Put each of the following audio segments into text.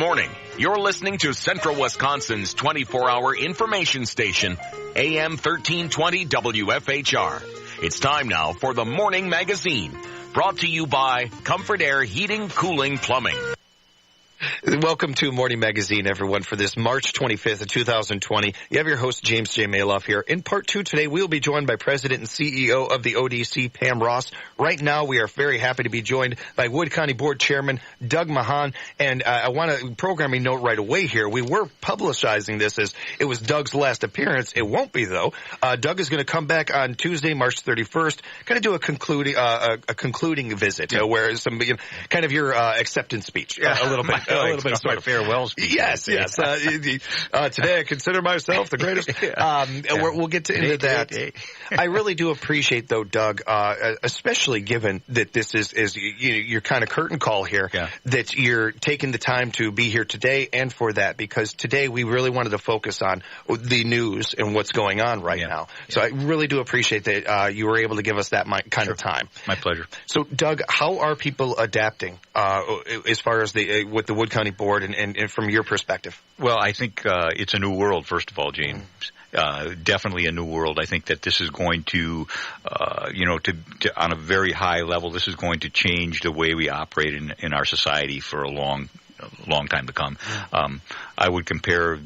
morning. You're listening to Central Wisconsin's 24-hour information station, AM 1320 WFHR. It's time now for the Morning Magazine, brought to you by Comfort Air Heating, Cooling, Plumbing. Welcome to Morning Magazine, everyone, for this March 25th of 2020. You have your host, James J. Malouf, here. In part two today, we'll be joined by President and CEO of the ODC, Pam Ross. Right now, we are very happy to be joined by Wood County Board Chairman Doug Machon. And I want a programming note right away here. We were publicizing this as it was Doug's last appearance. It won't be, though. Doug is going to come back on Tuesday, March 31st, kind of do a concluding visit, where some kind of your acceptance speech, a little bit. A little bit of my farewell speech. Yes. Today I consider myself the greatest. We'll get into that. I really do appreciate, though, Doug, especially given that this is your kind of curtain call here, that you're taking the time to be here today and for that, because today we really wanted to focus on the news and what's going on right now. So I really do appreciate that you were able to give us that kind of time. My pleasure. So, Doug, how are people adapting as far as with the Wood County Board and from your perspective? Well, I think it's a new world, first of all, James. Definitely a new world. I think that this is going to, on a very high level, this is going to change the way we operate in our society for a long time to come. I would compare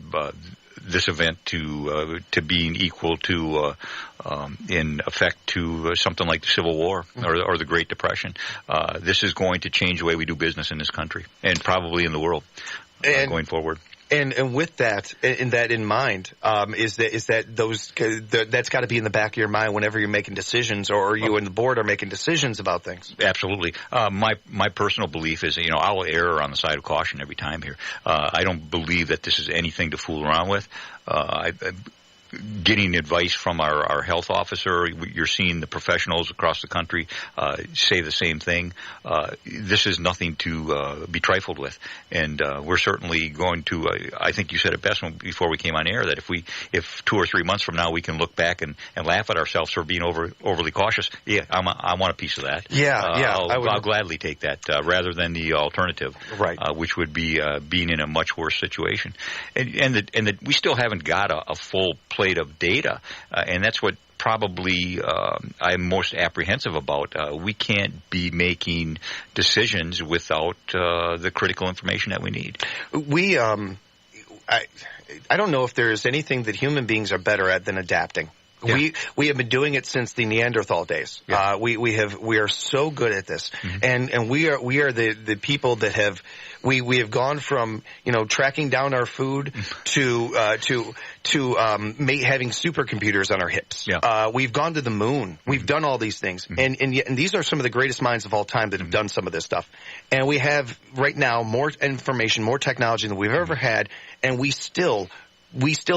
this event to being equal to, in effect, to something like the Civil War or the Great Depression. This is going to change the way we do business in this country and probably in the world going forward. And with that, in mind, that's got to be in the back of your mind whenever you're making decisions, or you and the board are making decisions about things. Absolutely. My personal belief is, I'll err on the side of caution every time here. I don't believe that this is anything to fool around with. Getting advice from our health officer, you're seeing the professionals across the country say the same thing. This is nothing to be trifled with, and we're certainly going to. I think you said it best before we came on air, that if 2 or 3 months from now we can look back and laugh at ourselves for being overly cautious, I want a piece of that. I'll gladly take that rather than the alternative, right? Which would be being in a much worse situation, and we still haven't got a full plate of data, and that's what probably I'm most apprehensive about. We can't be making decisions without the critical information that we need. I don't know if there's anything that human beings are better at than adapting. We have been doing it since the Neanderthal days. We are so good at this, and we are the people that have we have gone from tracking down our food to having supercomputers on our hips. We've gone to the moon. We've done all these things, and these are some of the greatest minds of all time that have done some of this stuff. And we have right now more information, more technology than we've ever had, and we still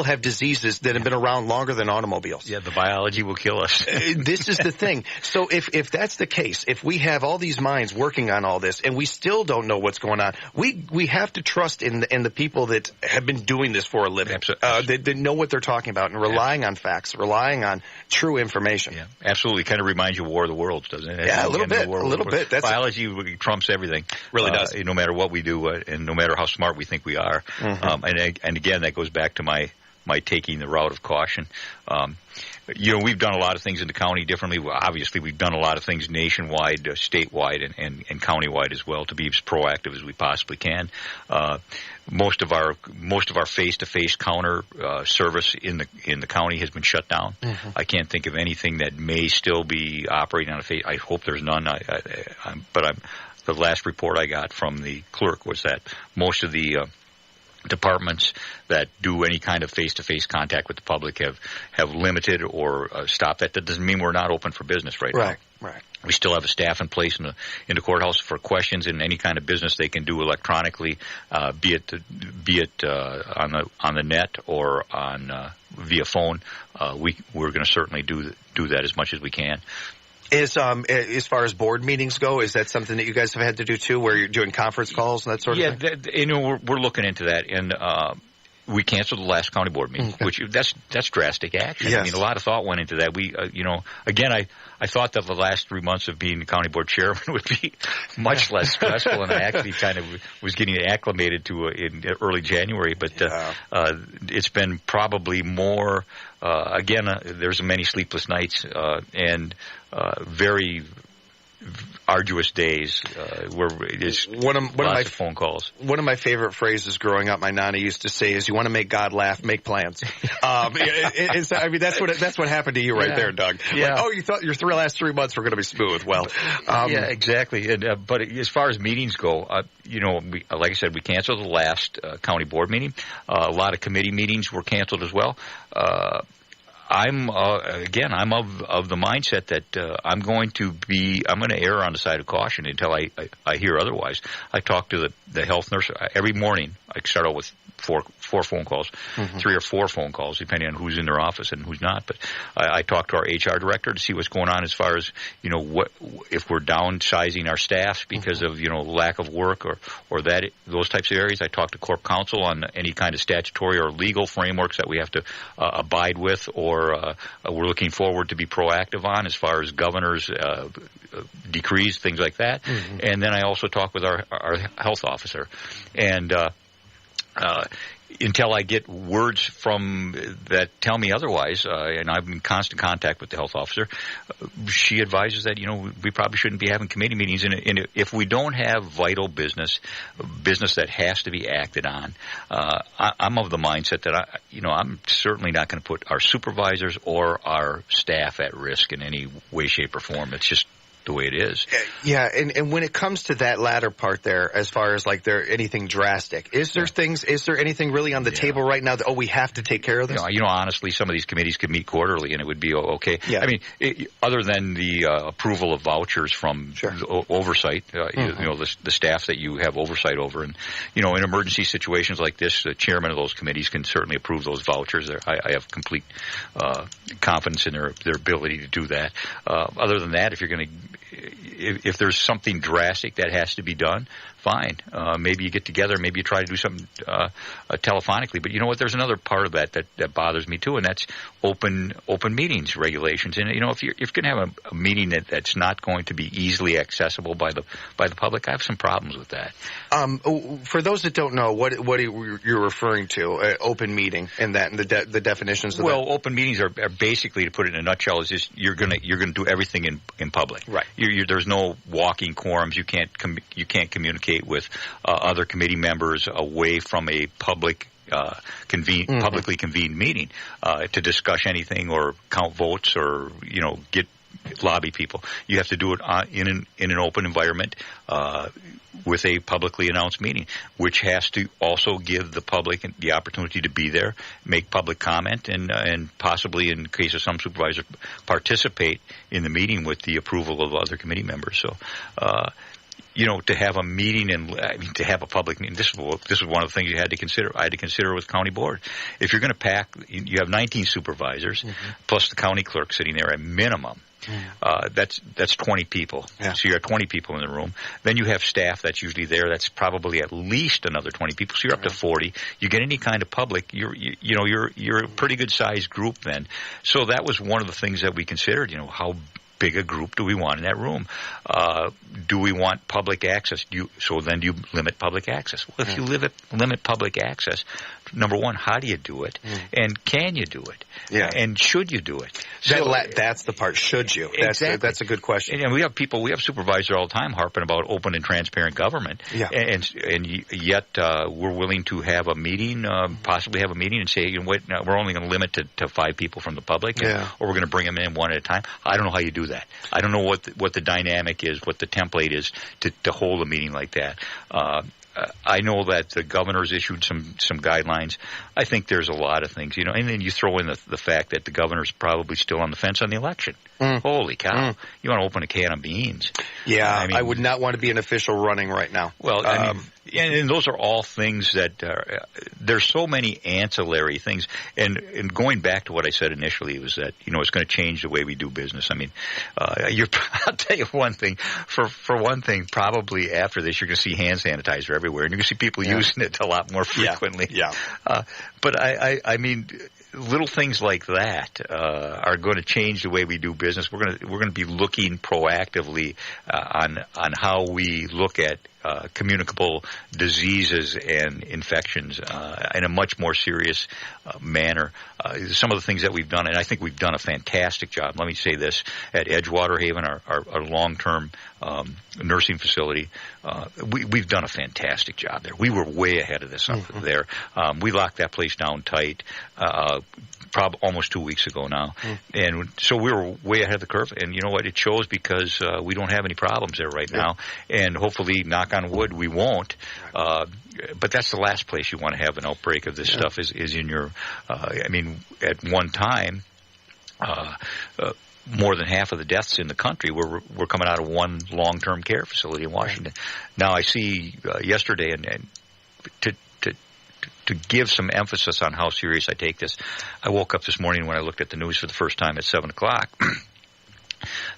have diseases that have been around longer than automobiles. Yeah, the biology will kill us. This is the thing. So if that's the case, if we have all these minds working on all this and we still don't know what's going on, we have to trust in the people that have been doing this for a living. That know what they're talking about and relying on facts, relying on true information. Yeah, absolutely. Kind of reminds you of War of the Worlds, doesn't it? Yeah, a little bit. That's biology trumps everything. Really does. No matter what we do and no matter how smart we think we are. And again, that goes back to my taking the route of caution. We've done a lot of things in the county differently. Obviously, we've done a lot of things nationwide, statewide, and countywide as well to be as proactive as we possibly can. Most of our face-to-face counter service in the county has been shut down. I can't think of anything that may still be operating on a face. I hope there's none. The last report I got from the clerk was that most of the departments that do any kind of face-to-face contact with the public have limited or stopped that. That doesn't mean we're not open for business right now. Right. We still have a staff in place in the courthouse for questions and any kind of business they can do electronically, be it on the net or on via phone. We're going to certainly do that as much as we can. As far as board meetings go, is that something that you guys have had to do too, where you're doing conference calls and that sort of thing? Yeah, we're looking into that, and We canceled the last county board meeting, which that's drastic action. Yes. I mean, a lot of thought went into that. We, again, I thought that the last 3 months of being the county board chairman would be much less stressful, and I actually kind of was getting acclimated to in early January. But it's been probably more. Again, there's many sleepless nights and very arduous days where it's lots of phone calls. One of my favorite phrases growing up, my nana used to say, is, "You want to make God laugh, make plans." I mean, that's what happened to you right there, Doug. Yeah. Like, you thought your last 3 months were going to be smooth. Well, yeah, exactly. And, but as far as meetings go, like I said, we canceled the last county board meeting. A lot of committee meetings were canceled as well. I'm of the mindset that I'm going to err on the side of caution until I hear otherwise. I talk to the health nurse every morning. I start out with four phone calls, 3 or 4 phone calls, depending on who's in their office and who's not. But I talk to our HR director to see what's going on as far as, what if we're downsizing our staffs because of, lack of work or those types of areas. I talk to Corp Counsel on any kind of statutory or legal frameworks that we have to abide with or we're looking forward to be proactive on as far as governor's decrees, things like that. And then I also talk with our health officer. And until I get words from that tell me otherwise, and I'm in constant contact with the health officer, she advises that, we probably shouldn't be having committee meetings. And if we don't have vital business that has to be acted on, I'm of the mindset that I'm certainly not going to put our supervisors or our staff at risk in any way, shape, or form. It's just the way it is. Yeah, and when it comes to that latter part there, as far as anything drastic, is there anything really on the table right now that, we have to take care of this? Honestly, some of these committees could meet quarterly and it would be okay. Yeah. I mean, other than the approval of vouchers from oversight, the staff that you have oversight over, and in emergency situations like this, the chairman of those committees can certainly approve those vouchers. I have complete confidence in their ability to do that. Other than that, if there's something drastic that has to be done, fine. Maybe you get together, maybe you try to do something telephonically. But you know what? There's another part of that bothers me too, and that's open meetings regulations. And if you're going to have a meeting that's not going to be easily accessible by the public, I have some problems with that. For those that don't know, what you're referring to, open meeting, and the definitions of that. Well, open meetings are basically, to put it in a nutshell, is just you're going to do everything in public. Right. There's no walking quorums. You can't communicate with other committee members away from a publicly convened meeting to discuss anything or count votes or lobby people. You have to do it in an open environment with a publicly announced meeting, which has to also give the public the opportunity to be there, make public comment, and possibly, in case of some supervisor, participate in the meeting with the approval of other committee members. So, to have a meeting to have a public meeting, this is one of the things I had to consider with county board. If you're going to pack, you have 19 supervisors plus the county clerk sitting there at minimum. That's 20 people. Yeah. So you have 20 people in the room. Then you have staff that's usually there. That's probably at least another 20 people. So you're up to 40. You get any kind of public, you're a pretty good sized group then. So that was one of the things that we considered. How big a group do we want in that room? Do we want public access? So then you limit public access. Well, if you limit public access, number one, how do you do it? And can you do it? Yeah. And should you do it? That's the part. Should you? Exactly. That's a good question. And we have supervisors all the time harping about open and transparent government. Yeah. And yet we're willing to have a meeting, possibly have a meeting and say, we're only going to limit to 5 people from the public, or we're going to bring them in one at a time. I don't know how you do that. I don't know what the dynamic is, what the template is to hold a meeting like that. I know that the governor's issued some guidelines. I think there's a lot of things, and then you throw in the fact that the governor's probably still on the fence on the election. Holy cow. You want to open a can of beans. Yeah, I would not want to be an official running right now. Well, And those are all things that there's so many ancillary things. And going back to what I said initially was that, it's going to change the way we do business. I mean, I'll tell you one thing. For one thing, probably after this, you're going to see hand sanitizer everywhere, and you're going to see people using it a lot more frequently. Yeah. But I mean, little things like that are going to change the way we do business. We're going to be looking proactively on how we look at communicable diseases and infections in a much more serious manner. Some of the things that we've done, and I think we've done a fantastic job. Let me say this: at Edgewater Haven, our long-term nursing facility, we've done a fantastic job there. We were way ahead of this up there. We locked that place down tight. Probably almost 2 weeks ago now. And so we were way ahead of the curve. And you know what? It shows because we don't have any problems there right now. And hopefully, knock on wood, we won't. But that's the last place you want to have an outbreak of this stuff is in your, I mean, at one time, more than half of the deaths in the country were coming out of one long-term care facility in Washington. Now I see yesterday, and to give some emphasis on how serious I take this, I woke up this morning when I looked at the news for the first time at 7 o'clock.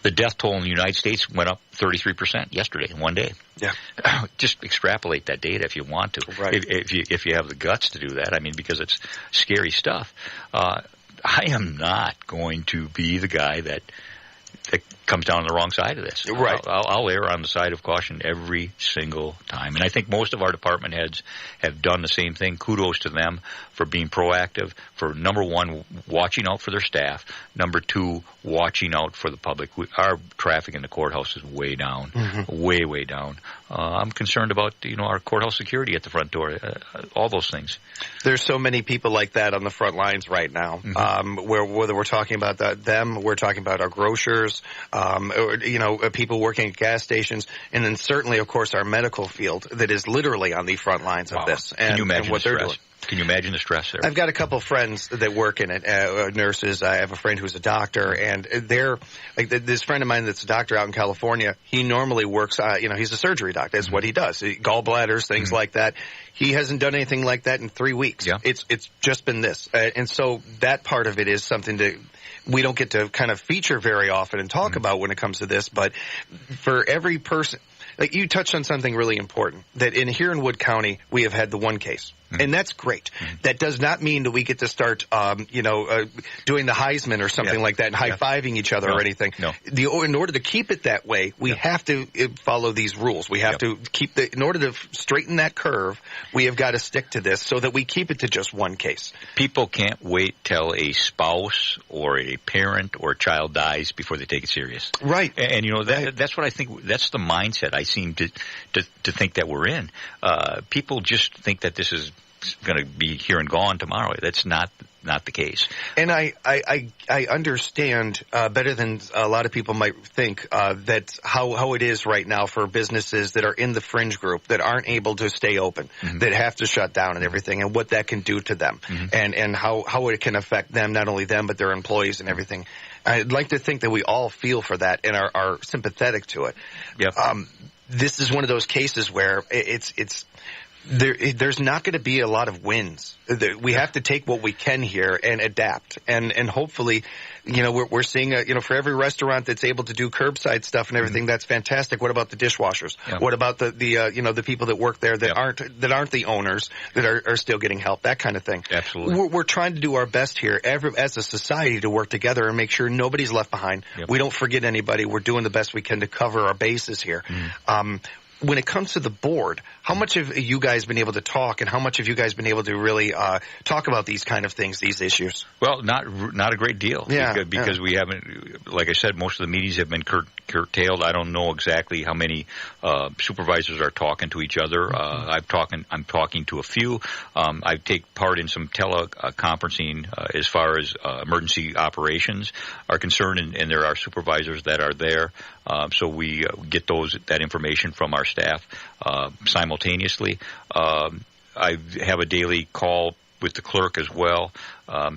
The death toll in the United States went up 33% yesterday in one day. Yeah. Just extrapolate that data if you want to. Right. If you have the guts to do that, I mean, because it's scary stuff. I am not going to be the guy that comes down on the wrong side of this. Right. I'll err on the side of caution every single time. And I think most of our department heads have done the same thing. Kudos to them for being proactive, for, number one, watching out for their staff. Number two, watching out for the public. Our traffic in the courthouse is way down, way, way down. I'm concerned about, our courthouse security at the front door, all those things. There's so many people like that on the front lines right now, whether we're talking about them, we're talking about our grocers, or, people working at gas stations, and then certainly, of course, our medical field that is literally on the front lines of this. Can you imagine what they're doing. Can you imagine the stress there? I've got a couple of friends that work in it, nurses. I have a friend who's a doctor, and they're like this friend of mine that's a doctor out in California. He normally works, he's a surgery doctor. That's what he does. Gallbladders, things like that. He hasn't done anything like that in 3 weeks. Yeah. It's just been this. And so that part of it is something that we don't get to kind of feature very often and talk about when it comes to this. But for every person, like you touched on something really important, that here in Wood County, we have had the one case. And that's great. That does not mean that we get to start, doing the Heisman or something like that and high-fiving each other or anything. No. In order to keep it that way, we have to follow these rules. We have to in order to straighten that curve, we have got to stick to this so that we keep it to just one case. People can't wait till a spouse or a parent or a child dies before they take it serious. Right. And that's what I think, that's the mindset I seem to think that we're in. People just think that this is going to be here and gone tomorrow. That's not the case. And I understand better than a lot of people might think that how it is right now for businesses that are in the fringe group that aren't able to stay open, that have to shut down and everything, and what that can do to them, and how it can affect them, not only them but their employees and everything. I'd like to think that we all feel for that and are sympathetic to it. Yep. This is one of those cases where there's not going to be a lot of wins. We have to take what we can here and adapt. And hopefully, we're seeing, for every restaurant that's able to do curbside stuff and everything, that's fantastic. What about the dishwashers? Yeah. What about the people that work there that aren't the owners that are still getting help? That kind of thing. Absolutely. We're trying to do our best here as a society to work together and make sure nobody's left behind. Yep. We don't forget anybody. We're doing the best we can to cover our bases here. When it comes to the board, how much have you guys been able to talk, and how much have you guys been able to really talk about these kind of things, these issues? Well, not a great deal. Because we haven't, like I said, most of the meetings have been curtailed. I don't know exactly how many supervisors are talking to each other. I'm talking to a few. I take part in some teleconferencing as far as emergency operations are concerned, and there are supervisors that are there. So we get that information from our staff simultaneously. I have a daily call with the clerk as well.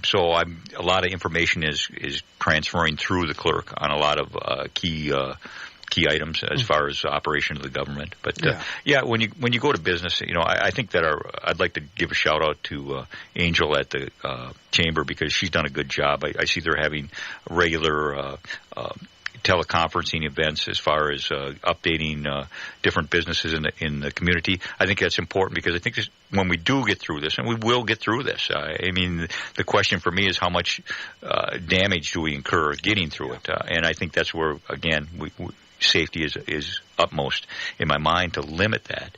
So a lot of information is transferring through the clerk on a lot of key key items as far as operation of the government. But when you go to business, I think that I'd like to give a shout out to Angel at the chamber, because she's done a good job. I see they're having regular teleconferencing events as far as updating different businesses in the community. I think that's important, because I think when we do get through this, and we will get through this, I mean, the question for me is how much damage do we incur getting through it? And I think that's where, again, safety is utmost in my mind, to limit that.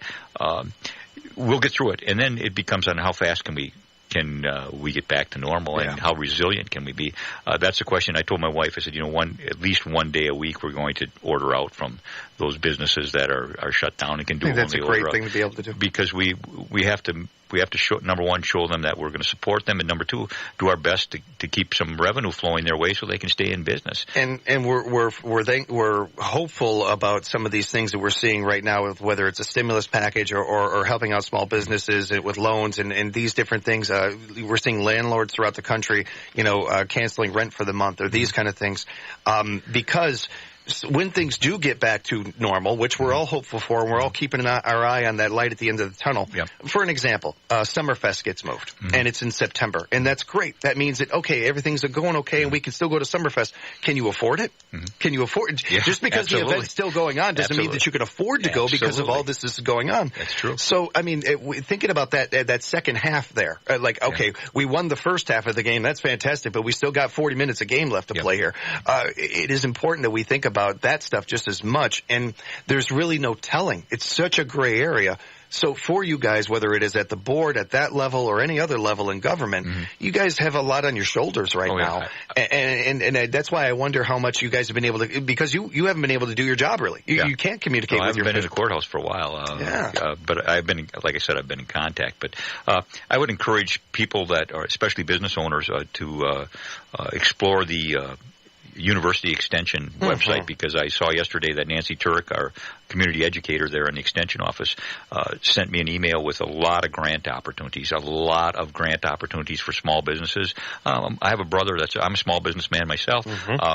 We'll get through it, and then it becomes on how fast can we get back to normal, and how resilient can we be? That's the question. I told my wife, I said, at least one day a week we're going to order out from those businesses that are shut down and can do only order out. That's a great thing to be able to do. Because we have to show, number one, show them that we're going to support them, and number two, do our best to keep some revenue flowing their way so they can stay in business. And we're hopeful about some of these things that we're seeing right now, with whether it's a stimulus package or helping out small businesses with loans and these different things. We're seeing landlords throughout the country, canceling rent for the month, or these kind of things, because when things do get back to normal, which we're all hopeful for, and we're all keeping our eye on that light at the end of the tunnel. Yep. For an example, Summerfest gets moved, and it's in September, and that's great. That means that, okay, everything's going okay, and we can still go to Summerfest. Can you afford it? Can you afford it? Yeah, just because the event's still going on doesn't mean that you can afford to go because of all this is going on. That's true. So, I mean, thinking about that second half there, we won the first half of the game. That's fantastic, but we still got 40 minutes of game left to play here. It is important that we think about that stuff just as much, and there's really no telling. It's such a gray area. So for you guys, whether it is at the board, at that level, or any other level in government, you guys have a lot on your shoulders right now. And that's why I wonder how much you guys have been able to, because you haven't been able to do your job really. You can't communicate with your I haven't been in the courthouse for a while. But I've been, like I said, I've been in contact. But I would encourage people that are, especially business owners, to explore the University Extension website, because I saw yesterday that Nancy Turek, our community educator there in the Extension office, sent me an email with a lot of grant opportunities for small businesses. I have a brother I'm a small businessman myself.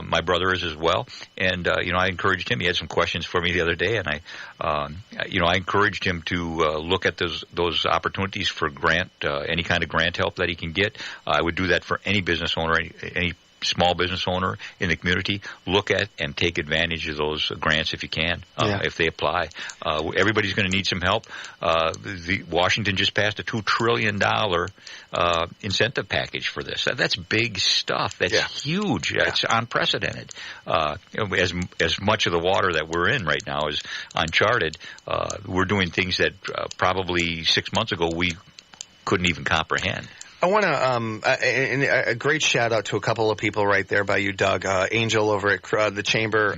My brother is as well. And, I encouraged him. He had some questions for me the other day, and I encouraged him to look at those opportunities for grant, any kind of grant help that he can get. I would do that for any business owner, any small business owner in the community. Look at and take advantage of those grants if you can, if they apply. Everybody's going to need some help. Washington just passed a $2 trillion incentive package for this. That's big stuff. That's huge. It's unprecedented. As much of the water that we're in right now is uncharted. We're doing things that probably 6 months ago we couldn't even comprehend. I want to a great shout out to a couple of people right there by you, Doug. Angel over at the chamber.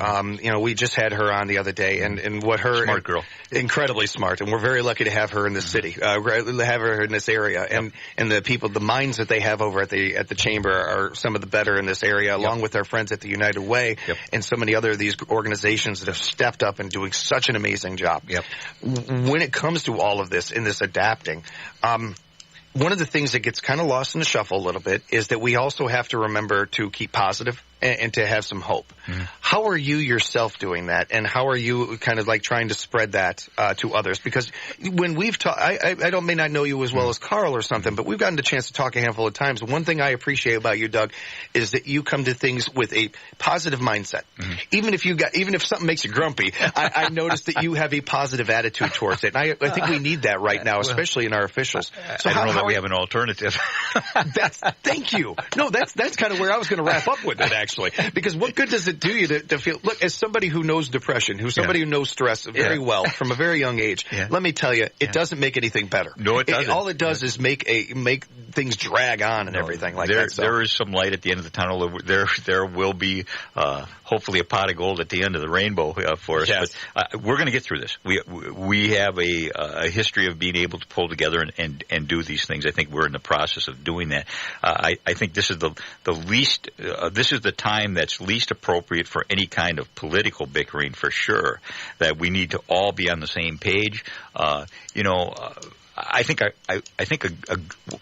We just had her on the other day, and what her smart girl, incredibly smart, and we're very lucky to have her in this city, have her in this area, and the minds that they have over at the chamber are some of the better in this area, along with our friends at the United Way and so many other of these organizations that have stepped up and doing such an amazing job. When it comes to all of this in this adapting. One of the things that gets kind of lost in the shuffle a little bit is that we also have to remember to keep positive and to have some hope. How are you yourself doing that, and how are you kind of like trying to spread that to others? Because when we've talked, I may not know you as well as Carl or something, but we've gotten the chance to talk a handful of times. One thing I appreciate about you, Doug, is that you come to things with a positive mindset. Even if something makes you grumpy, I notice that you have a positive attitude towards it. And I think we need that right now, especially in our officials. So I don't know that we have an alternative. Thank you. No, that's kind of where I was going to wrap up with it, actually. Because what good does it do you to feel, look, as somebody who knows depression, who knows stress very well from a very young age, let me tell you, it doesn't make anything better. No, it doesn't. All it does is make things drag on and everything like that. So. There is some light at the end of the tunnel. There will be hopefully a pot of gold at the end of the rainbow for us. Yes. But we're going to get through this. We have a history of being able to pull together and do these things. I think we're in the process of doing that. I think this is the least. This is the time that's least appropriate for any kind of political bickering, for sure. That we need to all be on the same page. I think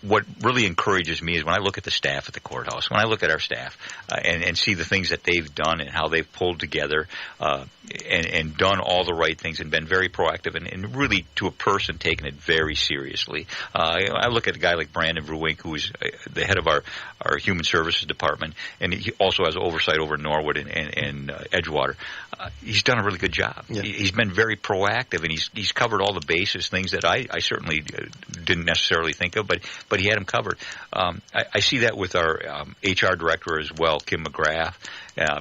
what really encourages me is when I look at the staff at the courthouse, when I look at our staff and see the things that they've done and how they've pulled together and done all the right things and been very proactive and really to a person taken it very seriously. I look at a guy like Brandon Verwink, who is the head of our Human Services Department, and he also has oversight over Norwood and Edgewater. He's done a really good job. Yeah. He's been very proactive, and he's covered all the bases, things that I certainly didn't necessarily think of, but he had them covered. I see that with our HR director as well, Kim McGrath.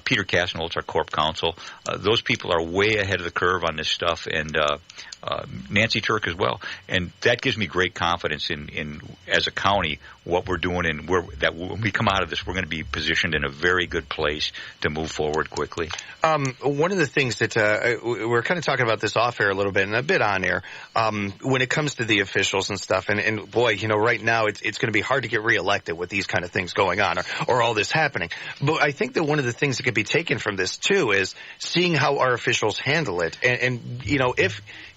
Peter Castanholtz, our corp counsel. Those people are way ahead of the curve on this stuff, and Nancy Turk as well. And that gives me great confidence in as a county, what we're doing, and that when we come out of this, we're going to be positioned in a very good place to move forward quickly. One of the things that we're kind of talking about this off air a little bit and a bit on air, when it comes to the officials and stuff, and boy, right now it's going to be hard to get reelected with these kind of things going on or all this happening. But I think that one of the things that could be taken from this too is seeing how our officials handle it, and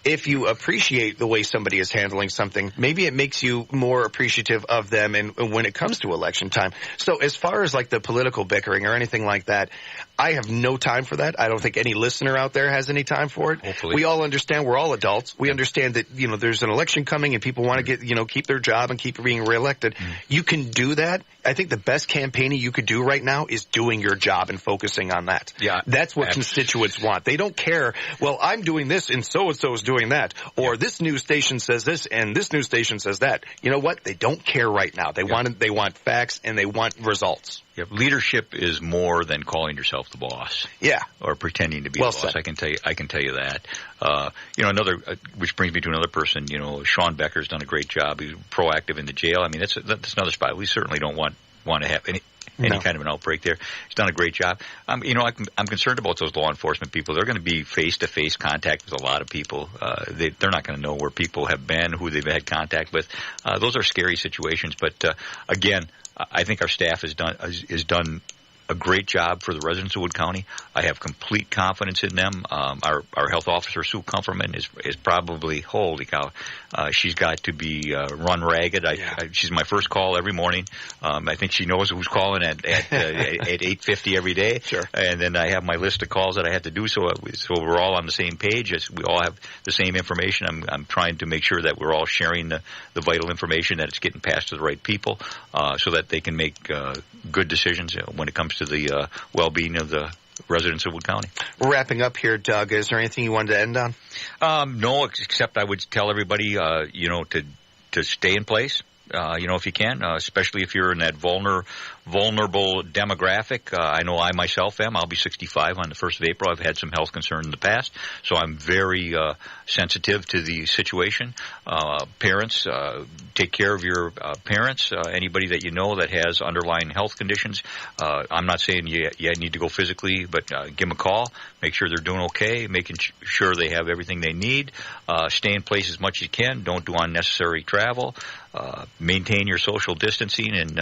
if you appreciate the way somebody is handling something, maybe it makes you more appreciative of them and when it comes to election time. So as far as like the political bickering or anything like that, I have no time for that. I don't think any listener out there has any time for it. Hopefully. We all understand, we're all adults. We understand that, there's an election coming and people want to get, keep their job and keep being reelected. You can do that. I think the best campaigning you could do right now is doing your job and focusing on that. Yeah. That's what constituents want. They don't care, well, I'm doing this and so-and-so is doing that. Or this news station says this and this news station says that. You know what? They don't care right now. They want facts and they want results. Yep. Leadership is more than calling yourself the boss. Yeah. Or pretending to be well the boss. Said. I can tell you that. Which brings me to another person, Sean Becker's done a great job. He's proactive in the jail. I mean, that's another spot. We certainly don't want to have any kind of an outbreak there. He's done a great job. I'm concerned about those law enforcement people. They're going to be face-to-face contact with a lot of people. They're not going to know where people have been, who they've had contact with. Those are scary situations. But again, I think our staff has done a great job for the residents of Wood County. I have complete confidence in them. Our health officer, Sue Comferman, is probably, holy cow, she's got to be run ragged. She's my first call every morning. I think she knows who's calling at 8:50 every day. Sure. And then I have my list of calls that I have to do, so we're all on the same page. We all have the same information. I'm trying to make sure that we're all sharing the vital information, that it's getting passed to the right people, so that they can make good decisions when it comes to the well-being of the residents of Wood County. We're wrapping up here, Doug. Is there anything you wanted to end on? No, except I would tell everybody, to stay in place. If you can, especially if you're in that vulnerable demographic. I know I myself am. I'll be 65 on the 1st of April. I've had some health concerns in the past, so I'm very sensitive to the situation. Parents, take care of your parents. Anybody that you know that has underlying health conditions. I'm not saying you need to go physically, but give them a call. Make sure they're doing okay, making sure they have everything they need. Stay in place as much as you can. Don't do unnecessary travel. Maintain your social distancing, and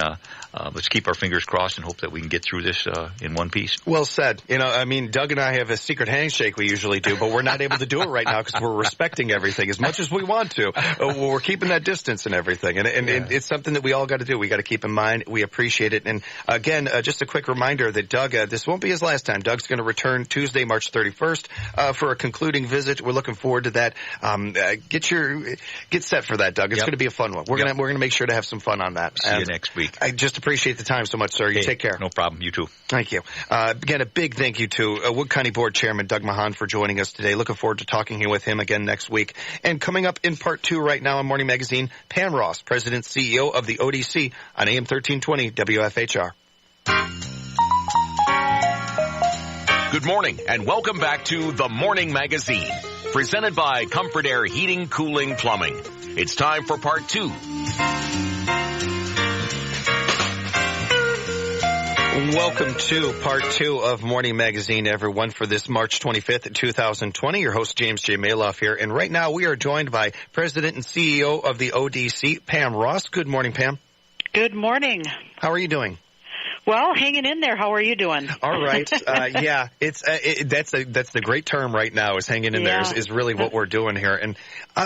let's keep our fingers crossed and hope that we can get through this in one piece. Well said. Doug and I have a secret handshake we usually do, but we're not able to do it right now because we're respecting everything as much as we want to. We're keeping that distance and everything, and it's something that we all got to do. We got to keep in mind. We appreciate it. And again, just a quick reminder that Doug, this won't be his last time. Doug's going to return Tuesday, March 31st, for a concluding visit. We're looking forward to that. Get set for that, Doug. It's going to be a fun one. We're gonna make sure to have some fun on that. See you next week. I just appreciate the time so much, sir. You take care. No problem. You too. Thank you. Again, a big thank you to Wood County Board Chairman Doug Machon for joining us today. Looking forward to talking with him again next week. And coming up in part 2 right now on Morning Magazine, Pam Ross, President CEO of the ODC on AM 1320 WFHR. Good morning and welcome back to The Morning Magazine, presented by Comfort Air Heating, Cooling, Plumbing. It's time for part 2. Welcome to part 2 of Morning Magazine, everyone, for this March 25th, 2020. Your host, James J. Malouf here. And right now we are joined by President and CEO of the ODC, Pam Ross. Good morning, Pam. Good morning. How are you doing? Well, hanging in there. How are you doing? All right. Yeah, that's the great term right now, is hanging in there is really what we're doing here. And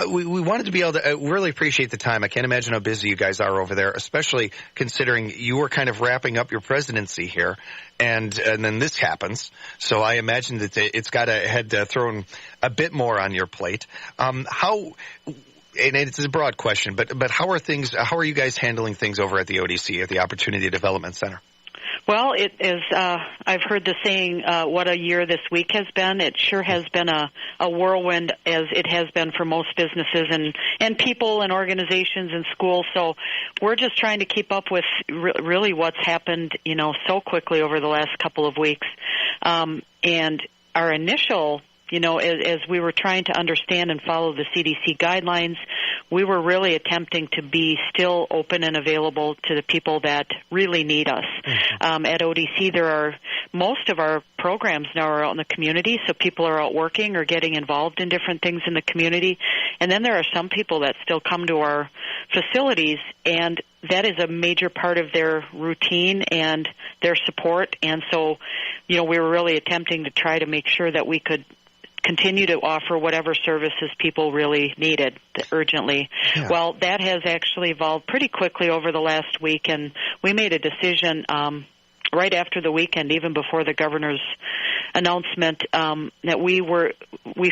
we wanted to be able to really appreciate the time. I can't imagine how busy you guys are over there, especially considering you were kind of wrapping up your presidency here. And then this happens. So I imagine that it's got thrown a bit more on your plate. And it's a broad question, but how are you guys handling things over at the ODC, at the Opportunity Development Center? Well, it is. I've heard the saying, "What a year this week has been." It sure has been a whirlwind, as it has been for most businesses and people and organizations and schools. So we're just trying to keep up with really what's happened, so quickly over the last couple of weeks. And our initial, as we were trying to understand and follow the CDC guidelines, we were really attempting to be still open and available to the people that really need us. Mm-hmm. At ODC, most of our programs now are out in the community, so people are out working or getting involved in different things in the community. And then there are some people that still come to our facilities, and that is a major part of their routine and their support. And so, we were really attempting to try to make sure that we could continue to offer whatever services people really needed urgently. Yeah. Well, that has actually evolved pretty quickly over the last week, and we made a decision right after the weekend, even before the governor's announcement, that we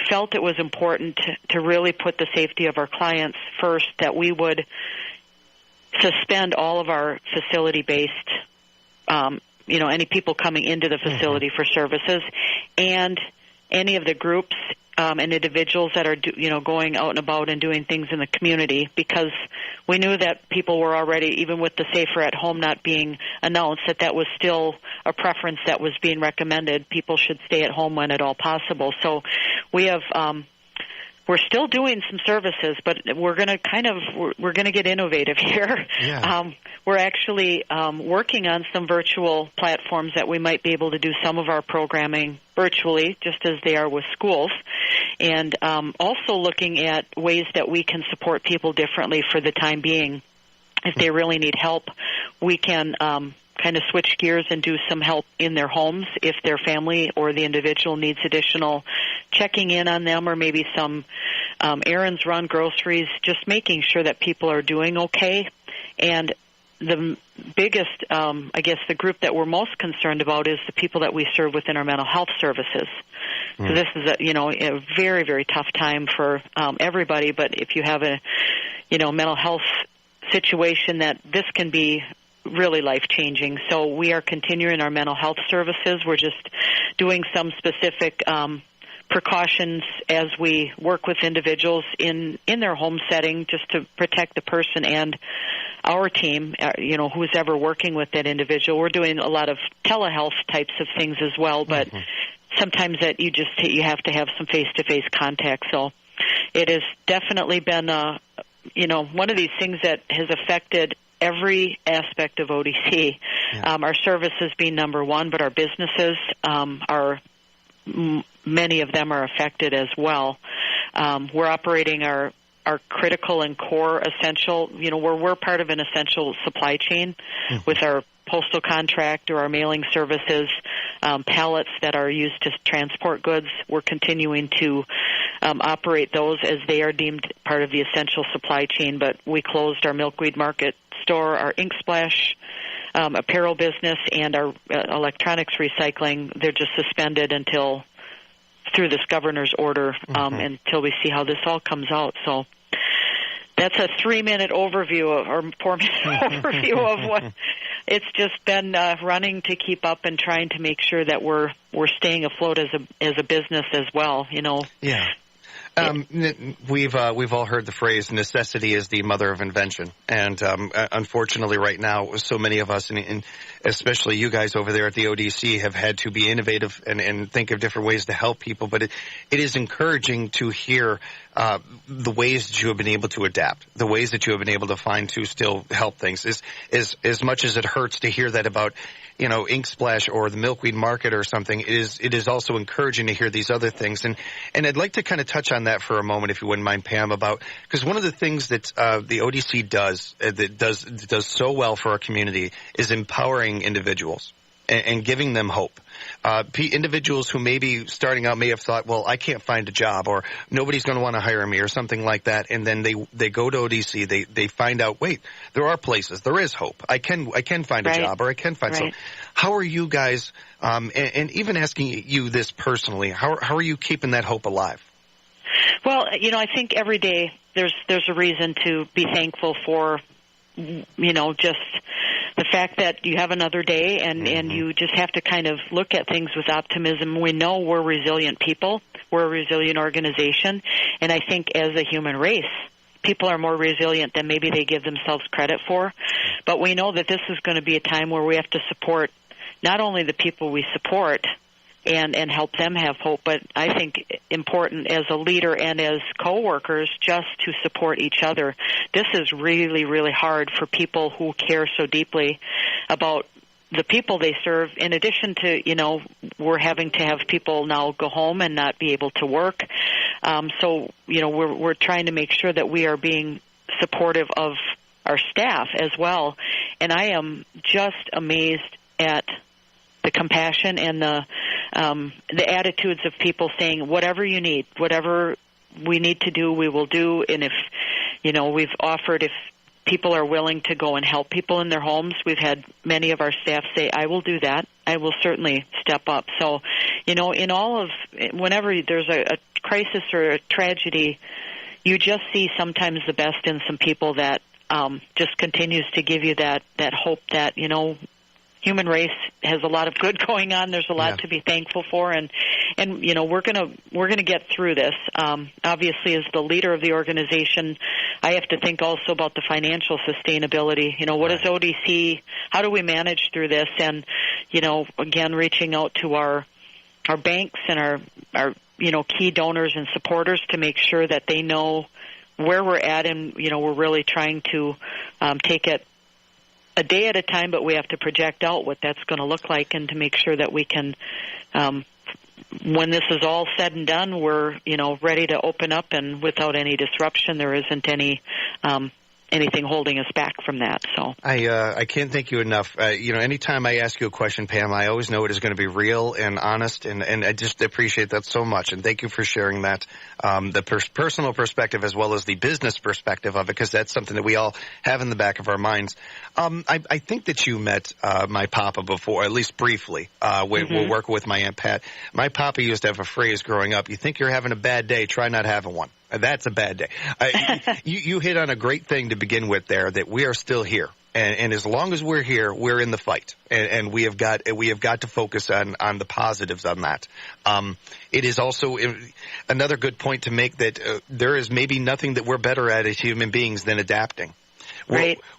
felt it was important to really put the safety of our clients first, that we would suspend all of our facility-based any people coming into the facility for services, and any of the groups and individuals that are, going out and about and doing things in the community, because we knew that people were already, even with the Safer at Home not being announced, that was still a preference that was being recommended. People should stay at home when at all possible. So we have, we're still doing some services, but we're going to get innovative here. Yeah. We're actually working on some virtual platforms that we might be able to do some of our programming virtually, just as they are with schools, and also looking at ways that we can support people differently for the time being. If they really need help, we can kind of switch gears and do some help in their homes if their family or the individual needs additional checking in on them, or maybe some errands run, groceries, just making sure that people are doing okay. And the biggest, the group that we're most concerned about is the people that we serve within our mental health services. Mm. So this is a very, very tough time for everybody, but if you have a mental health situation, that this can be really life-changing. So we are continuing our mental health services. We're just doing some specific precautions as we work with individuals in their home setting, just to protect the person and our team, who's ever working with that individual. We're doing a lot of telehealth types of things as well, but sometimes that you have to have some face-to-face contact. So it has definitely been one of these things that has affected every aspect of ODC. Yeah. Our services being number one, but our businesses many of them are affected as well. We're operating our critical and core essential, we're part of an essential supply chain with our postal contract or our mailing services, pallets that are used to transport goods. We're continuing to operate those as they are deemed part of the essential supply chain, but we closed our Milkweed Market store, our Ink Splash apparel business, and our electronics recycling. They're just suspended through this governor's order until we see how this all comes out. So that's a 3-minute overview or 4-minute overview of what it's just been running to keep up and trying to make sure that we're staying afloat as a business as well. Yeah. We've all heard the phrase "necessity is the mother of invention," and unfortunately, right now, so many of us, and especially you guys over there at the ODC, have had to be innovative and think of different ways to help people. But it is encouraging to hear the ways that you have been able to adapt, the ways that you have been able to find to still help things. As much as it hurts to hear that about Ink Splash or the Milkweed Market or something, it is also encouraging to hear these other things. And I'd like to kind of touch on that for a moment, if you wouldn't mind, Pam, because one of the things that the ODC does that does so well for our community is empowering individuals and giving them hope. Individuals who maybe starting out may have thought, well, I can't find a job, or nobody's going to want to hire me, or something like that. And then they go to ODC, they find out, wait, there are places, there is hope. I can find a job, or I can find something. How are you guys, and even asking you this personally, how are you keeping that hope alive? Well, I think every day there's a reason to be thankful for, just the fact that you have another day, and you just have to kind of look at things with optimism. We know we're resilient people. We're a resilient organization. And I think as a human race, people are more resilient than maybe they give themselves credit for. But we know that this is going to be a time where we have to support not only the people we support and help them have hope, but I think important as a leader and as coworkers just to support each other. This is really, really hard for people who care so deeply about the people they serve. In addition to, we're having to have people now go home and not be able to work. So, we're trying to make sure that we are being supportive of our staff as well. And I am just amazed at the compassion and the attitudes of people saying, whatever you need, whatever we need to do, we will do. And if, we've offered, if people are willing to go and help people in their homes, we've had many of our staff say, I will do that. I will certainly step up. So, whenever there's a crisis or a tragedy, you just see sometimes the best in some people that just continues to give you that hope that, human race has a lot of good going on. There's a lot to be thankful for, and we're gonna get through this. Obviously, as the leader of the organization, I have to think also about the financial sustainability. What is ODC? How do we manage through this? And again, reaching out to our banks and our key donors and supporters to make sure that they know where we're at, and we're really trying to take it a day at a time, but we have to project out what that's going to look like, and to make sure that we can, when this is all said and done, we're ready to open up, and without any disruption. There isn't anything holding us back from that. So I can't thank you enough. Anytime I ask you a question, Pam, I always know it is going to be real and honest, and I just appreciate that so much. And thank you for sharing that, the personal perspective as well as the business perspective of it, because that's something that we all have in the back of our minds. I think that you met my papa before, at least briefly. We'll work with my Aunt Pat. My papa used to have a phrase growing up: you think you're having a bad day, try not having one. That's a bad day. You hit on a great thing to begin with there, that we are still here. And as long as we're here, we're in the fight. And we have got to focus on the positives on that. It is also another good point to make that there is maybe nothing that we're better at as human beings than adapting.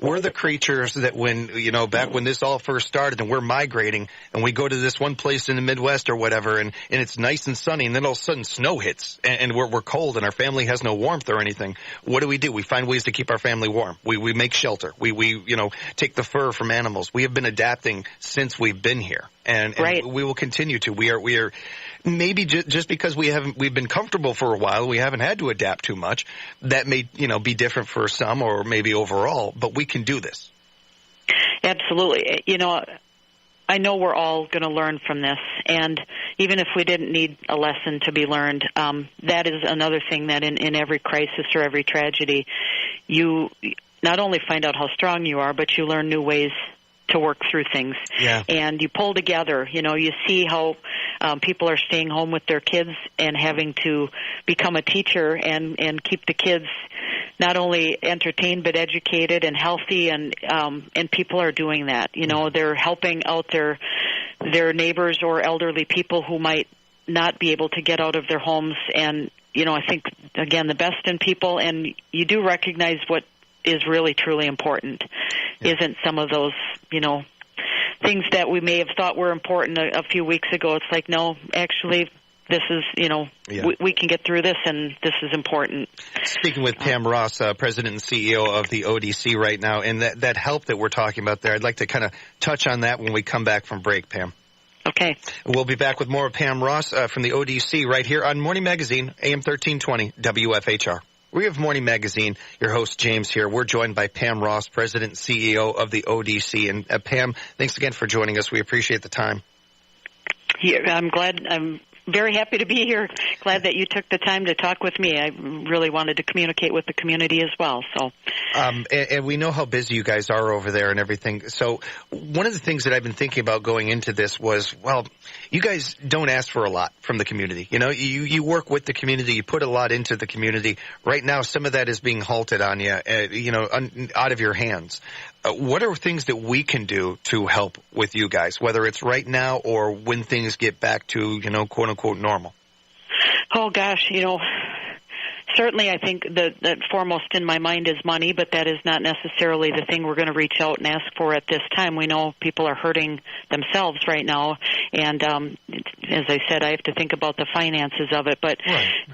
We're the creatures that back when this all first started and we're migrating and we go to this one place in the Midwest or whatever, and it's nice and sunny, and then all of a sudden snow hits and we're cold and our family has no warmth or anything. What do? We find ways to keep our family warm. We make shelter. We take the fur from animals. We have been adapting since we've been here, and we will continue to. We are maybe just because we've been comfortable for a while, we haven't had to adapt too much. That may be different for some, or maybe overall, but we can do this. Absolutely. I know we're all going to learn from this, and even if we didn't need a lesson to be learned, that is another thing that in every crisis or every tragedy, you not only find out how strong you are, but you learn new ways to work through things. Yeah. And you pull together. You see how people are staying home with their kids and having to become a teacher and keep the kids not only entertained but educated and healthy, and people are doing that. They're helping out their neighbors or elderly people who might not be able to get out of their homes. And I think again, the best in people, and you do recognize what is really truly important. Isn't some of those things that we may have thought were important a few weeks ago. It's like, no, actually this is, we can get through this, and this is important. Speaking with Pam Ross, President and CEO of the ODC right now, and that help that we're talking about there, I'd like to kind of touch on that when we come back from break, Pam. Okay. We'll be back with more of Pam Ross from the ODC right here on Morning Magazine, AM 1320, WFHR. We have Morning Magazine. Your host, James, here. We're joined by Pam Ross, President and CEO of the ODC. And Pam, thanks again for joining us. We appreciate the time. I'm very happy to be here. Glad that you took the time to talk with me. I really wanted to communicate with the community as well. So, and we know how busy you guys are over there and everything. So one of the things that I've been thinking about going into this was, well, you guys don't ask for a lot from the community. You work with the community. You put a lot into the community. Right now, some of that is being halted on you, out of your hands. What are things that we can do to help with you guys, whether it's right now or when things get back to, quote unquote, normal? Oh, gosh, certainly I think that foremost in my mind is money, but that is not necessarily the thing we're going to reach out and ask for at this time. We know people are hurting themselves right now, and as I said, I have to think about the finances of it. But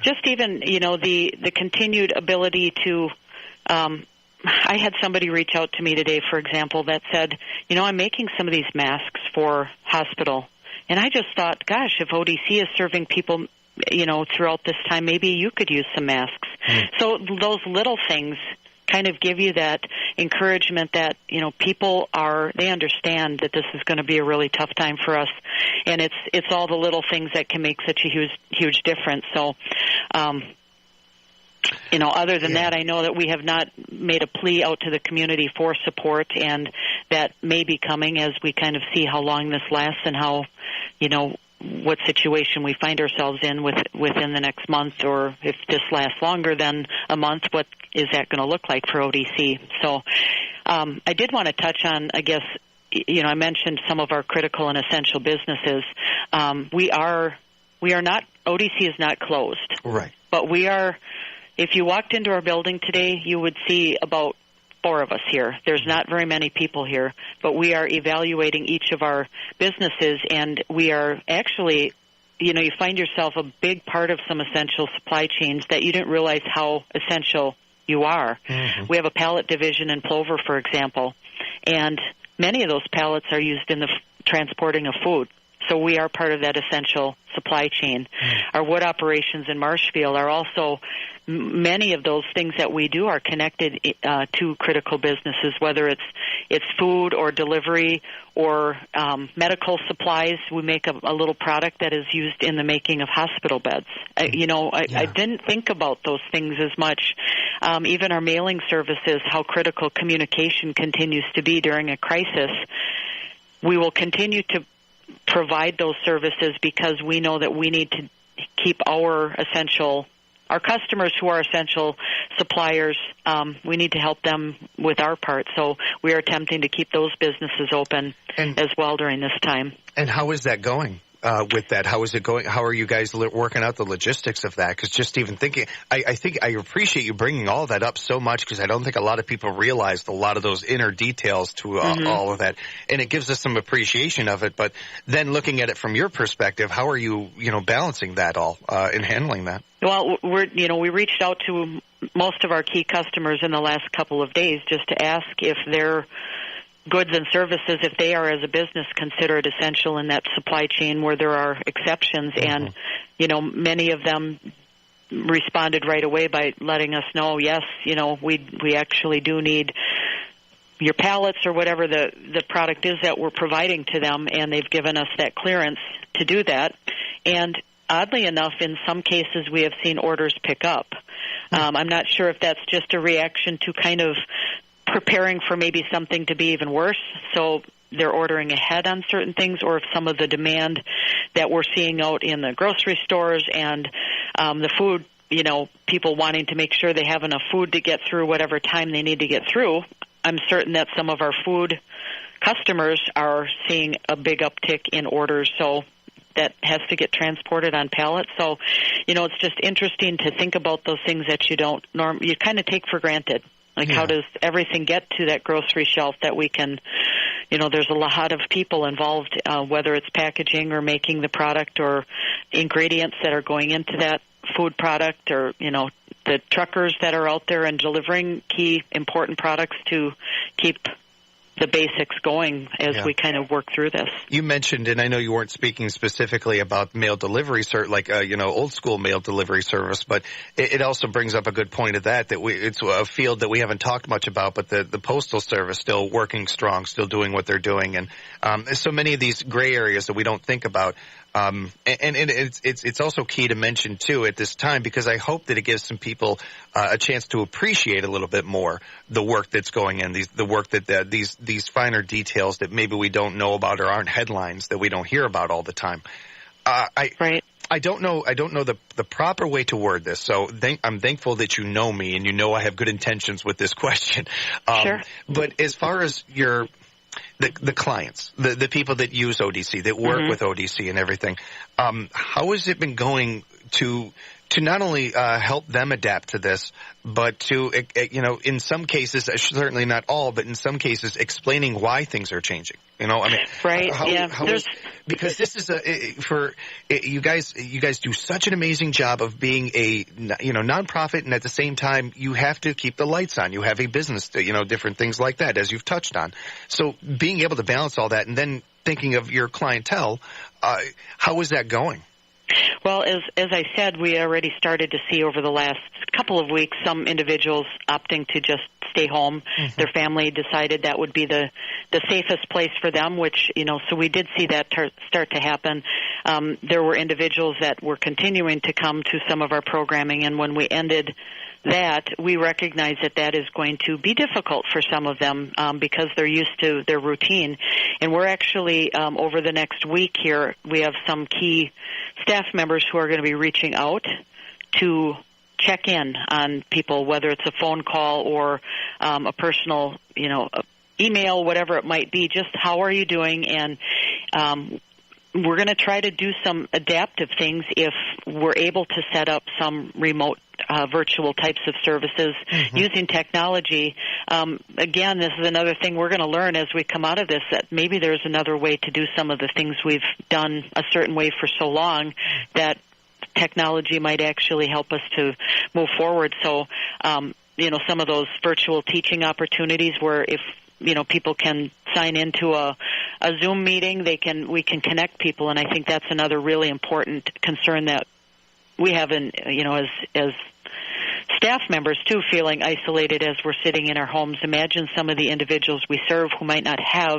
just even, the continued ability to I had somebody reach out to me today, for example, that said, I'm making some of these masks for hospital. And I just thought, gosh, if ODC is serving people, throughout this time, maybe you could use some masks. So those little things kind of give you that encouragement that, people they understand that this is going to be a really tough time for us. And it's all the little things that can make such a huge difference. So, other than that, I know that we have not made a plea out to the community for support, and that may be coming as we kind of see how long this lasts and how, what situation we find ourselves in within the next month, or if this lasts longer than a month, what is that going to look like for ODC? So I did want to touch on, I guess, I mentioned some of our critical and essential businesses. We are not, ODC is not closed. Right. But we are. If you walked into our building today, you would see about 4 of us here. There's not very many people here, but we are evaluating each of our businesses, and we are actually, you find yourself a big part of some essential supply chains that you didn't realize how essential you are. Mm-hmm. We have a pallet division in Plover, for example, and many of those pallets are used in the transporting of food. So we are part of that essential supply chain. Our wood operations in Marshfield are also, many of those things that we do are connected to critical businesses, whether it's food or delivery or medical supplies. We make a little product that is used in the making of hospital beds. I didn't think about those things as much. Even our mailing services, how critical communication continues to be during a crisis. We will continue to provide those services because we know that we need to keep our customers who are essential suppliers, we need to help them with our part. So we are attempting to keep those businesses open as well during this time. And how is that going? With that, how is it going? How are you guys working out the logistics of that? Because just even thinking, I think I appreciate you bringing all that up so much, because I don't think a lot of people realized a lot of those inner details to all of that, and it gives us some appreciation of it. But then looking at it from your perspective, how are you, balancing that all and handling that? Well, we reached out to most of our key customers in the last couple of days just to ask if their goods and services, if they are as a business considered essential in that supply chain where there are exceptions. Mm-hmm. And, many of them responded right away by letting us know, yes, we actually do need your pallets or whatever the product is that we're providing to them, and they've given us that clearance to do that. And oddly enough, in some cases we have seen orders pick up. I'm not sure if that's just a reaction to kind of preparing for maybe something to be even worse, so they're ordering ahead on certain things, or if some of the demand that we're seeing out in the grocery stores and the food, people wanting to make sure they have enough food to get through whatever time they need to get through. I'm certain that some of our food customers are seeing a big uptick in orders, so that has to get transported on pallets. So, it's just interesting to think about those things that you kind of take for granted. Like, how does everything get to that grocery shelf that we can, there's a lot of people involved, whether it's packaging or making the product or ingredients that are going into that food product, or, the truckers that are out there and delivering key important products to keep the basics going as we kind of work through this. You mentioned, and I know you weren't speaking specifically about mail delivery, old school mail delivery service, but it also brings up a good point of that it's a field that we haven't talked much about, but the Postal Service still working strong, still doing what they're doing, and there's so many of these gray areas that we don't think about. And it's also key to mention too at this time, because I hope that it gives some people a chance to appreciate a little bit more the work that's going in, the work that these finer details that maybe we don't know about or aren't headlines that we don't hear about all the time. Right. I don't know the proper way to word this, so I'm thankful that you know me and you know I have good intentions with this question. Sure. But as far as the clients, the people that use ODC, that work with ODC and everything, how has it been going to not only help them adapt to this, but to, in some cases, certainly not all, but in some cases, explaining why things are changing? Right. Because this is you guys do such an amazing job of being a nonprofit, and at the same time you have to keep the lights on. You have a business, different things like that, as you've touched on. So being able to balance all that and then thinking of your clientele, how is that going? Well, as I said, we already started to see over the last couple of weeks some individuals opting to just stay home. Their family decided that would be the safest place for them, which, so we did see that start to happen. There were individuals that were continuing to come to some of our programming, and when we ended that, we recognize that is going to be difficult for some of them because they're used to their routine. And we're actually, over the next week here, we have some key staff members who are going to be reaching out to check in on people, whether it's a phone call or a personal, email, whatever it might be. Just how are you doing? And we're going to try to do some adaptive things if we're able to set up some remote virtual types of services using technology. Again, this is another thing we're going to learn as we come out of this, that maybe there's another way to do some of the things we've done a certain way for so long, that technology might actually help us to move forward. So, some of those virtual teaching opportunities where if people can sign into a Zoom meeting, we can connect people, and I think that's another really important concern that we have as staff members too, feeling isolated as we're sitting in our homes. Imagine some of the individuals we serve who might not have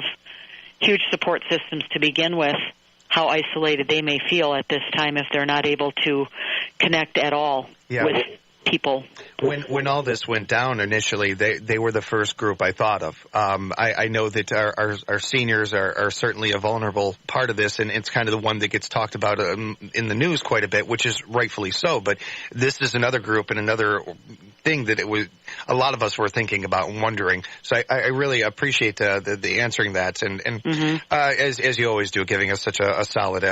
huge support systems to begin with, how isolated they may feel at this time if they're not able to connect at all with people. When all this went down initially, they were the first group I thought of. I know that our seniors are certainly a vulnerable part of this, and it's kind of the one that gets talked about in the news quite a bit, which is rightfully so. But this is another group and another thing that a lot of us were thinking about and wondering. So I really appreciate the answering that, and as you always do, giving us such a solid,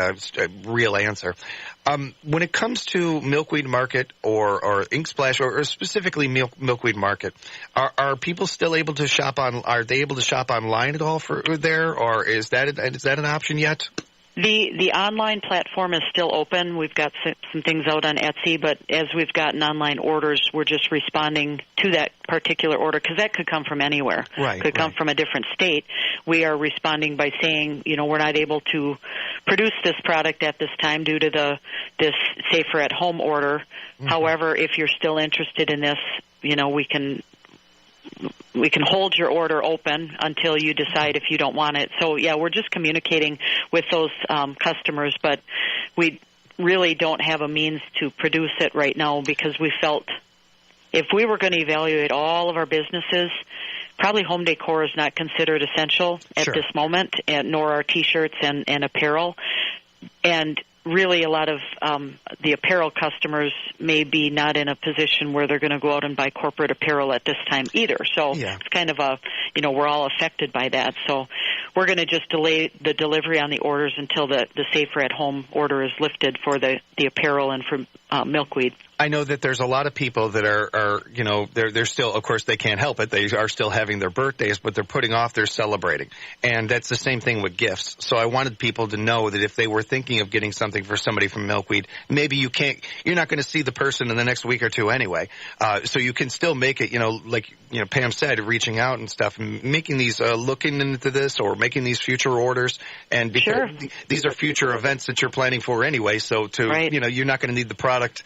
real answer. When it comes to Milkweed Market or Ink Splash, or specifically Milkweed Market, are people still able to shop on? Are they able to shop online at all for there, or is that an option yet? The online platform is still open. We've got some things out on Etsy, but as we've gotten online orders, we're just responding to that particular order, because that could come from anywhere. Right, could come from a different state. We are responding by saying, we're not able to produce this product at this time due to this safer at home order. However, if you're still interested in this, we can hold your order open until you decide if you don't want it. So, we're just communicating with those customers, but we really don't have a means to produce it right now, because we felt if we were going to evaluate all of our businesses, probably home decor is not considered essential at this moment, nor are T-shirts and apparel. And really a lot of the apparel customers may be not in a position where they're going to go out and buy corporate apparel at this time either. So it's kind of we're all affected by that. So we're going to just delay the delivery on the orders until the safer at home order is lifted for the apparel and for milkweed. I know that there's a lot of people that are they're still, of course, they can't help it. They are still having their birthdays, but they're putting off their celebrating. And that's the same thing with gifts. So I wanted people to know that if they were thinking of getting something for somebody from Milkweed, maybe you're not going to see the person in the next week or two anyway. So you can still make it, like Pam said, reaching out and stuff, and making these, looking into this or making these future orders. And because these are future events that you're planning for anyway. So you're not going to need the product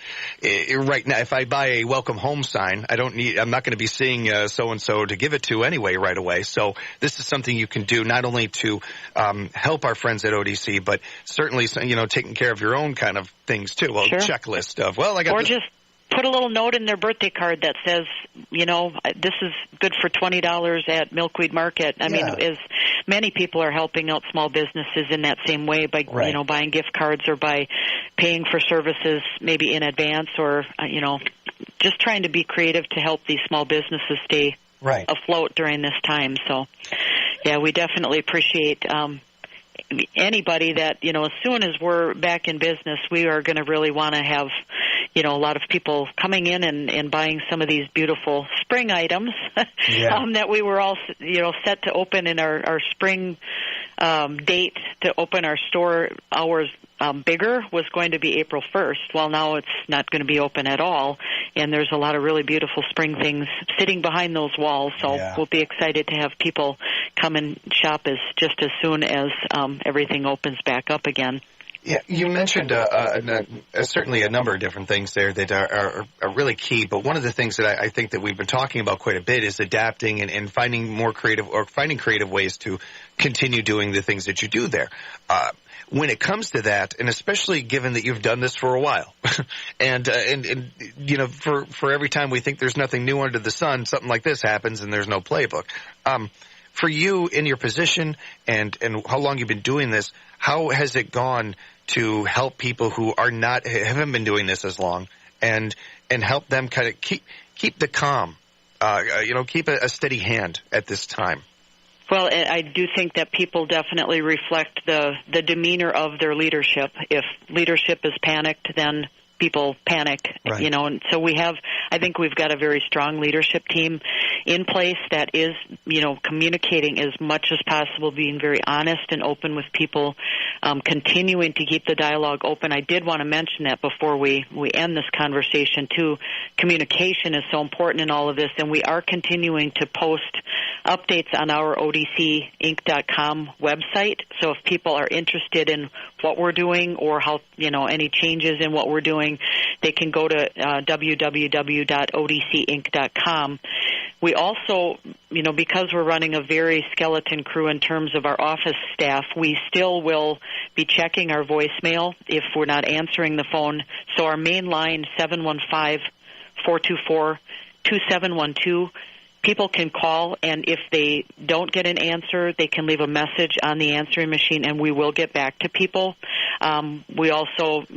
right now. If I buy a welcome home sign, I'm not going to be seeing so-and-so to give it to anyway right away. So this is something you can do not only to help our friends at ODC, but certainly, taking care of your own kind of things too. A checklist of, I got just put a little note in their birthday card that says, this is good for $20 at Milkweed Market. I mean, as many people are helping out small businesses in that same way by, buying gift cards or by paying for services maybe in advance or, just trying to be creative to help these small businesses stay afloat during this time. So, we definitely appreciate anybody that, as soon as we're back in business, we are going to really want to have, a lot of people coming in and buying some of these beautiful spring items that we were all, set to open in our spring date to open our store hours bigger was going to be April 1st. Well, now it's not going to be open at all, and there's a lot of really beautiful spring things sitting behind those walls, so we'll be excited to have people come and shop just as soon as everything opens back up again. Yeah, you mentioned certainly a number of different things there that are really key, but one of the things that I think that we've been talking about quite a bit is adapting and finding creative ways to continue doing the things that you do there. When it comes to that, and especially given that you've done this for a while, and for every time we think there's nothing new under the sun, something like this happens and there's no playbook. For you in your position and how long you've been doing this, how has it gone to help people who haven't been doing this as long and help them kind of keep the calm, keep a steady hand at this time? Well, I do think that people definitely reflect the demeanor of their leadership. If leadership is panicked, then people panic, and so I think we've got a very strong leadership team in place that is, communicating as much as possible, being very honest and open with people, continuing to keep the dialogue open. I did want to mention that before we end this conversation, too. Communication is so important in all of this, and we are continuing to post updates on our ODCinc.com website. So if people are interested in what we're doing or how, any changes in what we're doing, they can go to www.odcinc.com. We also, because we're running a very skeleton crew in terms of our office staff, we still will be checking our voicemail if we're not answering the phone. So our main line, 715-424-2712, people can call, and if they don't get an answer, they can leave a message on the answering machine, and we will get back to people. We also,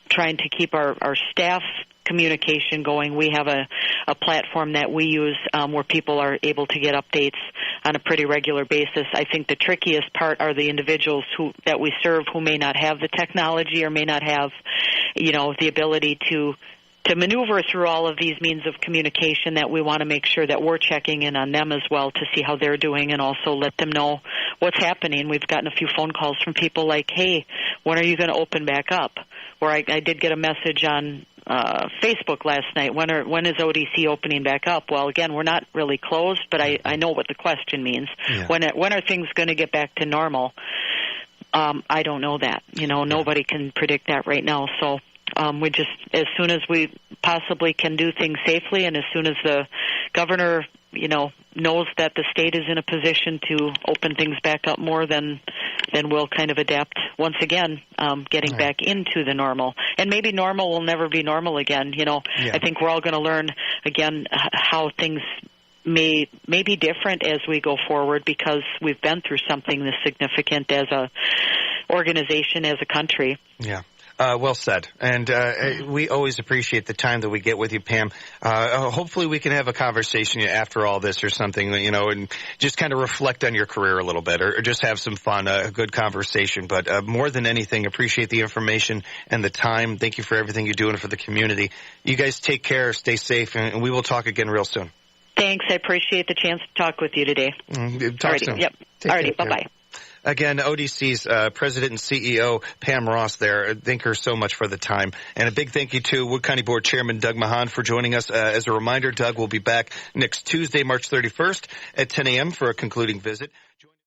trying to keep our staff communication going. We have a platform that we use where people are able to get updates on a pretty regular basis. I think the trickiest part are the individuals that we serve who may not have the technology or may not have, the ability to maneuver through all of these means of communication, that we want to make sure that we're checking in on them as well to see how they're doing and also let them know what's happening. We've gotten a few phone calls from people like, hey, when are you going to open back up? Or I did get a message on Facebook last night, when is ODC opening back up? Well, again, we're not really closed, but I know what the question means. Yeah. When are things going to get back to normal? I don't know that. Nobody can predict that right now, so we just, as soon as we possibly can do things safely, and as soon as the governor, knows that the state is in a position to open things back up more, then we'll kind of adapt once again, getting back into the normal. And maybe normal will never be normal again. I think we're all going to learn again how things may be different as we go forward, because we've been through something this significant as a organization, as a country. Yeah. Well said. And we always appreciate the time that we get with you, Pam. Hopefully we can have a conversation after all this or something, and just kind of reflect on your career a little bit or just have some fun, a good conversation. But more than anything, appreciate the information and the time. Thank you for everything you're doing for the community. You guys take care, stay safe, and we will talk again real soon. Thanks. I appreciate the chance to talk with you today. Talk soon. Yep. Alrighty. Bye-bye. Again, ODC's President and CEO, Pam Ross there. Thank her so much for the time. And a big thank you to Wood County Board Chairman Doug Machon for joining us. As a reminder, Doug will be back next Tuesday, March 31st at 10 a.m. for a concluding visit.